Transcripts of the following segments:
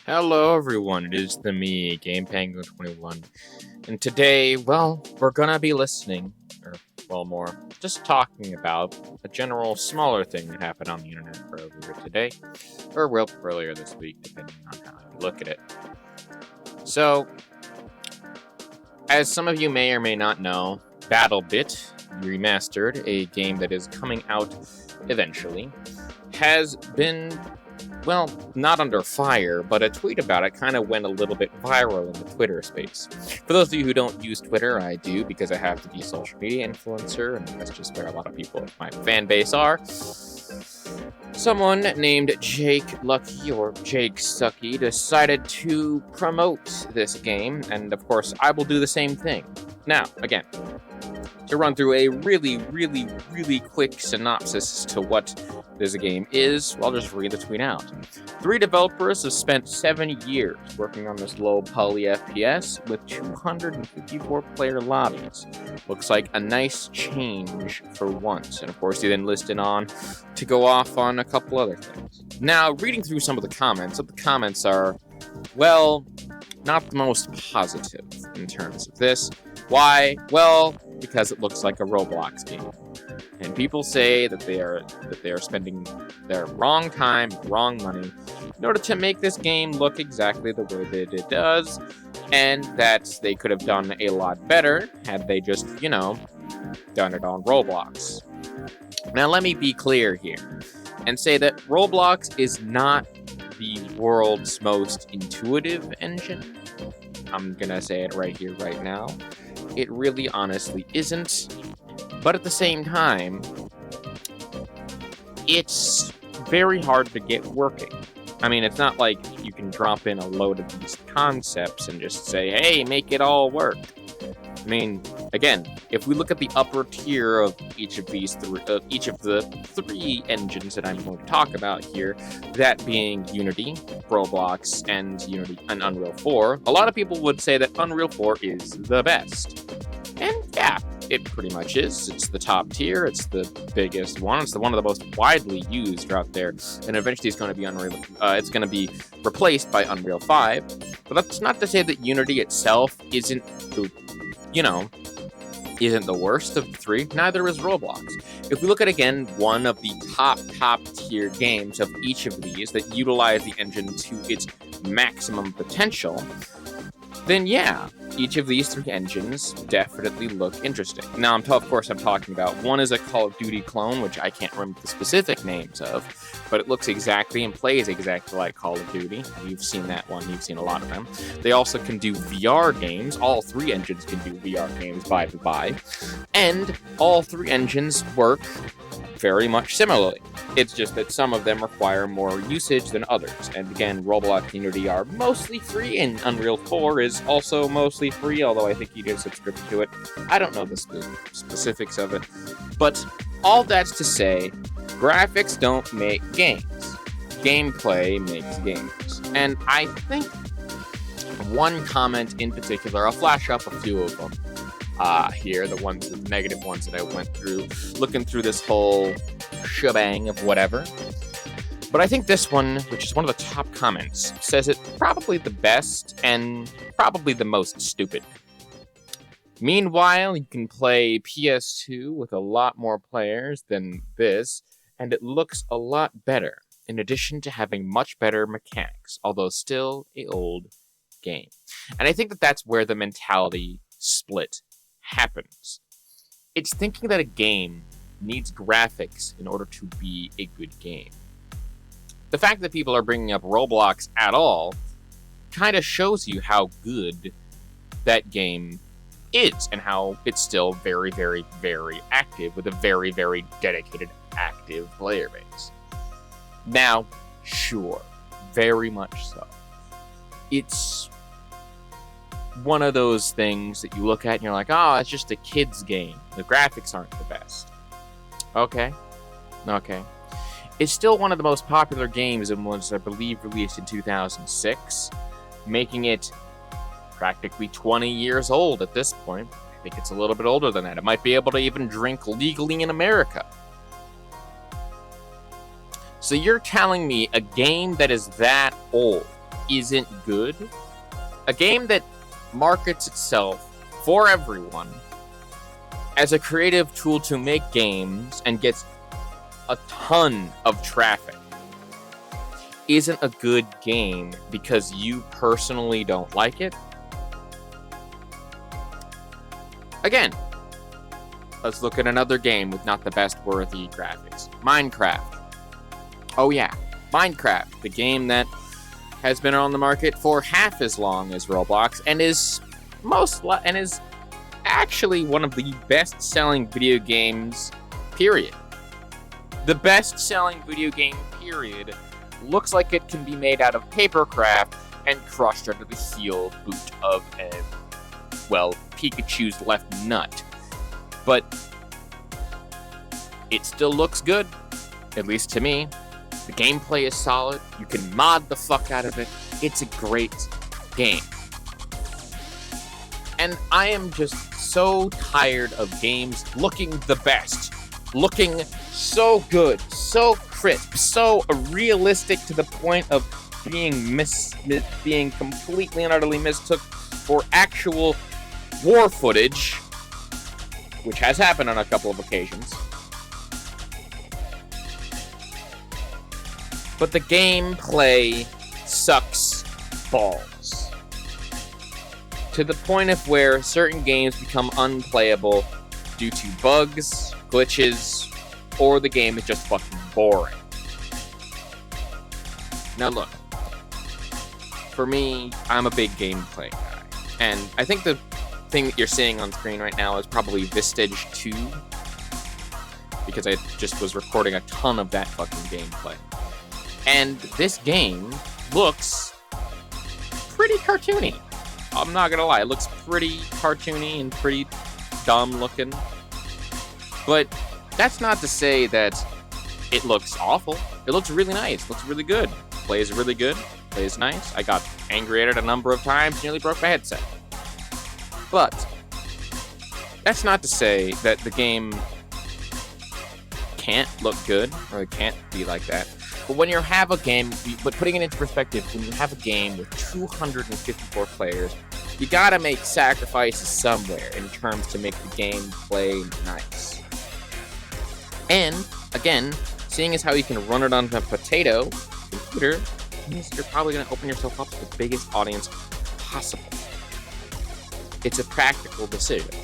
Hello everyone, it is me, GamePango21, and today, we're gonna be listening, just talking about a general smaller thing that happened on the internet earlier today, or earlier this week, depending on how you look at it. So, as some of you may or may not know, BattleBit Remastered, a game that is coming out eventually, has been not under fire, but a tweet about it kind of went a little bit viral in the Twitter space. For those of you who don't use Twitter, I do because I have to be a social media influencer, and that's just where a lot of people in my fan base are. Someone named Jake Lucky, or Jake Sucky, decided to promote this game, and of course, I will do the same thing. Now, again, to run through a really quick synopsis as to what this game is, I'll just read the tweet out. 3 developers have spent 7 years working on this low poly FPS with 254 player lobbies. Looks like a nice change for once. And of course, he then listed on to go off on a couple other things. Now, reading through some of the comments are, not the most positive in terms of this. Why? Well, because it looks like a Roblox game. And people say that they are spending their wrong time, wrong money, in order to make this game look exactly the way that it does, and that they could have done a lot better had they just, done it on Roblox. Now, let me be clear here, and say that Roblox is not the world's most intuitive engine. I'm gonna say it right here, right now. It really honestly isn't. But at the same time, it's very hard to get working. I mean, it's not like you can drop in a load of these concepts and just say, hey, make it all work. I mean, again, if we look at the upper tier of each of the 3 engines that I'm going to talk about here, that being Unity, Roblox, and Unreal 4, a lot of people would say that Unreal 4 is the best. And yeah, it pretty much is. It's the top tier, it's the biggest one, it's one of the most widely used out there, and eventually it's going to be replaced by Unreal 5. But that's not to say that Unity itself isn't the worst of the 3. Neither is Roblox. If we look at, again, one of the top tier games of each of these that utilize the engine to its maximum potential, then yeah, each of these 3 engines definitely look interesting. Now, of course, I'm talking about, one is a Call of Duty clone, which I can't remember the specific names of, but it looks exactly and plays exactly like Call of Duty. You've seen that one, you've seen a lot of them. They also can do VR games. All 3 engines can do VR games, by the by. And all 3 engines work very much similarly. It's just that some of them require more usage than others. And again, Roblox and Unity are mostly free, and Unreal 4 is also mostly free, although I think you get a subscription to it. I don't know the specifics of it. But all that's to say, graphics don't make games. Gameplay makes games. And I think one comment in particular, I'll flash up a few of them. Here, the negative ones that I went through, looking through this whole shebang of whatever. But I think this one, which is one of the top comments, says it probably the best and probably the most stupid. Meanwhile, you can play PS2 with a lot more players than this, and it looks a lot better, in addition to having much better mechanics, although still an old game. And I think that that's where the mentality split happens. It's thinking that a game needs graphics in order to be a good game. The fact that people are bringing up Roblox at all kind of shows you how good that game is and how it's still very, very, very active with a very, very dedicated, active player base. Now, sure, very much so. It's one of those things that you look at and you're like, oh, it's just a kid's game. The graphics aren't the best. Okay. It's still one of the most popular games and was, I believe, released in 2006, making it practically 20 years old at this point. think it's a little bit older than that. It might be able to even drink legally in America. So you're telling me a game that is that old isn't good? A game that markets itself for everyone as a creative tool to make games and gets a ton of traffic isn't a good game because you personally don't like it? Again, let's look at another game with not the best worthy graphics. Minecraft. Oh yeah, Minecraft, the game that has been on the market for half as long as Roblox and is actually one of the best-selling video games, period. The best-selling video game, period, looks like it can be made out of papercraft and crushed under the heel boot of Pikachu's left nut. But it still looks good, at least to me. The gameplay is solid. You can mod the fuck out of it. It's a great game. And I am just so tired of games looking the best. Looking so good, so crisp, so realistic to the point of being completely and utterly mistook for actual war footage, which has happened on a couple of occasions. But the gameplay sucks balls. To the point of where certain games become unplayable due to bugs, glitches, or the game is just fucking boring. Now look, for me, I'm a big gameplay guy, and I think the thing that you're seeing on screen right now is probably Vistage 2, because I just was recording a ton of that fucking gameplay. And this game looks pretty cartoony. I'm not gonna lie, it looks pretty cartoony and pretty dumb looking. But that's not to say that it looks awful. It looks really nice, looks really good. Plays really good, plays nice. I got angry at it a number of times, nearly broke my headset. But that's not to say that the game can't look good, or it can't be like that. But when you have a game, but putting it into perspective, when you have a game with 254 players, you gotta make sacrifices somewhere in terms to make the game play nice. And, again, seeing as how you can run it on a potato computer, means you're probably gonna open yourself up to the biggest audience possible. It's a practical decision.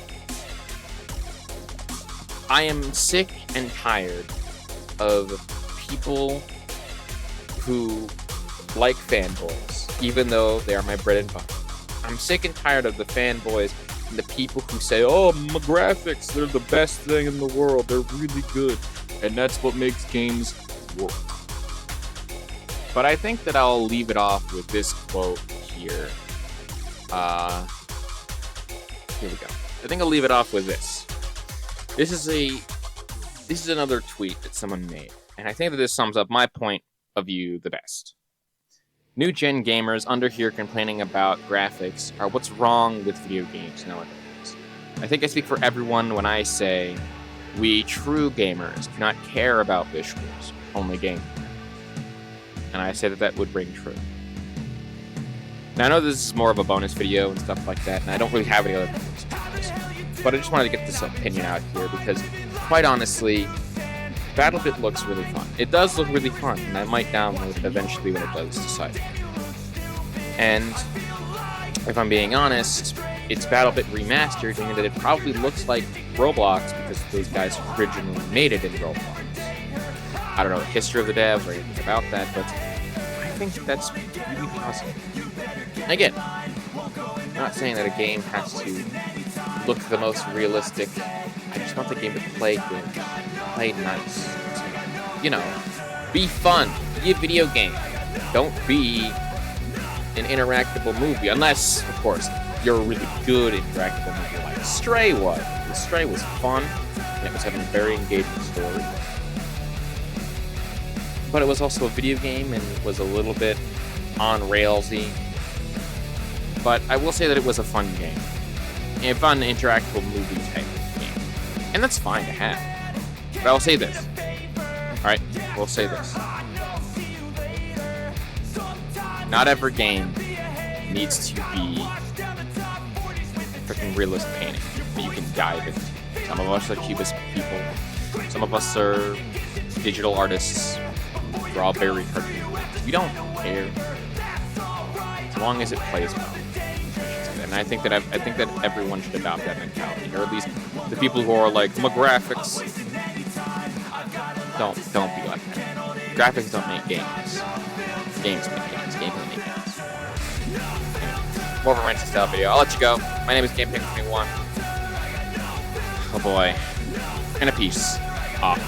I am sick and tired of people who like fanboys, even though they are my bread and butter. I'm sick and tired of the fanboys and the people who say, oh, my graphics, they're the best thing in the world, they're really good, and that's what makes games work. But I think that I'll leave it off with this quote here. Here we go. I think I'll leave it off with this. This is another tweet that someone made, and I think that this sums up my point of view the best. New gen gamers under here complaining about graphics are what's wrong with video games nowadays. I think I speak for everyone when I say we true gamers do not care about visuals, only gameplay. And I say that that would ring true. Now I know this is more of a bonus video and stuff like that, and I don't really have any other videos, but I just wanted to get this opinion out here because, quite honestly, BattleBit looks really fun. It does look really fun, and I might download it eventually when it does decide. And if I'm being honest, it's BattleBit Remastered, meaning that it probably looks like Roblox because those guys originally made it in Roblox. I don't know the history of the devs or anything about that, but I think that's really possible. Again, I'm not saying that a game has to look the most realistic. I just want the game to play good, play nice. You know, be fun, be a video game. Don't be an interactable movie, unless, of course, you're a really good interactable movie like Stray was. Stray was fun, and it was having a very engaging story. But it was also a video game, and it was a little bit on railsy. But I will say that it was a fun game. a fun interactable movie type of game. And that's fine to have. But I'll say this. Alright, we'll say this. Not every game needs to be freaking realist painting that you can dive into. Some of us are cubist people. Some of us are digital artists. Draw very cartoon. We don't care as long as it plays well. And I think that everyone should adopt that mentality, or at least the people who are like, my graphics. Don't be like that. Graphics don't make games. Games make games. Gameplay make games. More of a Rancher style video. I'll let you go. My name is GamePango21. Oh boy. And a peace. Off.